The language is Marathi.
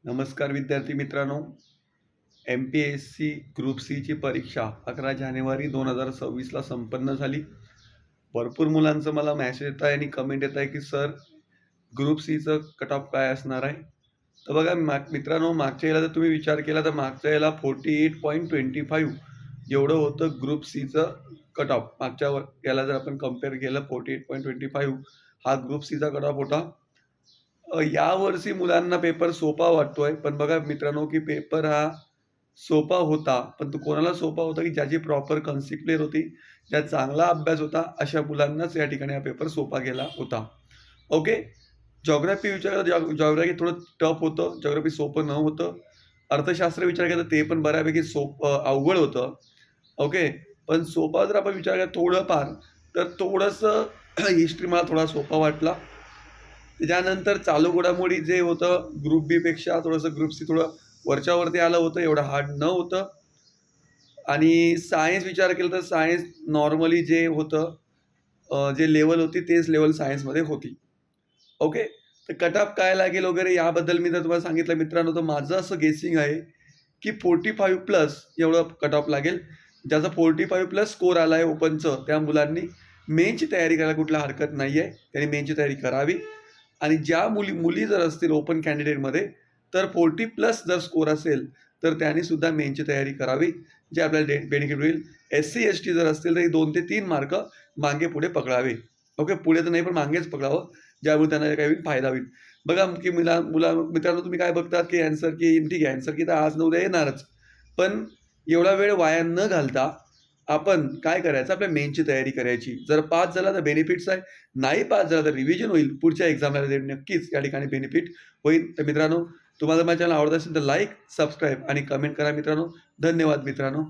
नमस्कार विद्यार्थी मित्रांनो. एम-पी-एस-सी ग्रुप सीची परीक्षा 11 जानेवारी 2026ला संपन्न झाली. भरपूर मुलांचं मला मेसेज येत आहे आणि कमेंट येत आहे, की सर ग्रुप सीचं कट ऑफ काय असणार आहे? तर बघा मित्रांनो, मागच्या याला जर तुम्ही विचार केला तर मागच्या याला 48.25 एवढं होतं ग्रुप सीचं कट ऑफ. मागच्या याला जर आपण कंपेअर केलं 48.25 हा ग्रुप सीचा कट ऑफ होता. यावर्षी मुलांना पेपर सोपा वाटतोय, पण बघा मित्रांनो, की पेपर हा सोपा होता, पण तो कोणाला सोपा होता, की ज्याची प्रॉपर कन्सेप्ट क्लिअर होती, ज्याचा चांगला अभ्यास होता, अशा मुलांनाच या ठिकाणी हा पेपर सोपा गेला होता. ओके. जिओग्राफी विचार केला जिओग्राफी थोडं टफ होतं, जिओग्राफी सोपं नव्हतं. अर्थशास्त्र विचार केला ते पण बऱ्यापैकी अवघड होतं. ओके. पण सोपा जर आपण विचार केला थोडंफार, तर थोडंसं हिस्ट्री मला थोडा सोपा वाटला. त्याच्यानंतर चालू घडामोडी जे होतं ग्रुप बीपेक्षा थोडंसं ग्रुप सी थोडं वरच्यावरती आलं होतं, एवढं हार्ड नव्हतं. आणि सायन्स विचार केला तर सायन्स नॉर्मली जे होतं जे लेव्हल होती तेच लेव्हल सायन्समध्ये होती. ओके. तर कट ऑफ काय लागेल वगैरे याबद्दल मी जर तुम्हाला सांगितलं मित्रांनो, तर माझं असं गेसिंग आहे, की 45 प्लस एवढं कट ऑफ लागेल. ज्याचा 45 प्लस स्कोर आला आहे ओपनचं, त्या मुलांनी मेनची तयारी करायला कुठली हरकत नाही आहे. त्यांनी मेनची तयारी करावी. आणि ज्या मुली जर असतील ओपन कॅन्डिडेटमध्ये, तर 40 प्लस जर स्कोर असेल, तर त्यांनी सुद्धा मेनची तयारी करावी, जे आपल्याला बेनिफिट होईल. एस-सी, एस-टी जर असतील, तर 2 ते 3 मार्क मागे-पुढे पकडावे. ओके, पुढे तर नाही, पण मागेच पकडावं, ज्यामुळे त्यांना काही फायदा होईल. बघा, की मित्रांनो, तुम्ही काय बघतात, की ॲन्सर की ठीक आहे, ॲन्सर की तर आज न उद्या येणारच. पण एवढा वेळ वाया न घालता आपण काय करायचं, आपल्या मेनची तयारी करायची. जर पास झाला तर बेनिफिट्स आहे. नाही पास झाला तर रिव्हिजन होईल. पुढच्या एक्झामला नक्कीच या ठिकाणी बेनिफिट होईल. तर मित्रांनो, तुम्हाला माझा चॅनल आवडत असेल तर लाईक, सबस्क्राईब आणि कमेंट करा मित्रांनो. धन्यवाद मित्रांनो.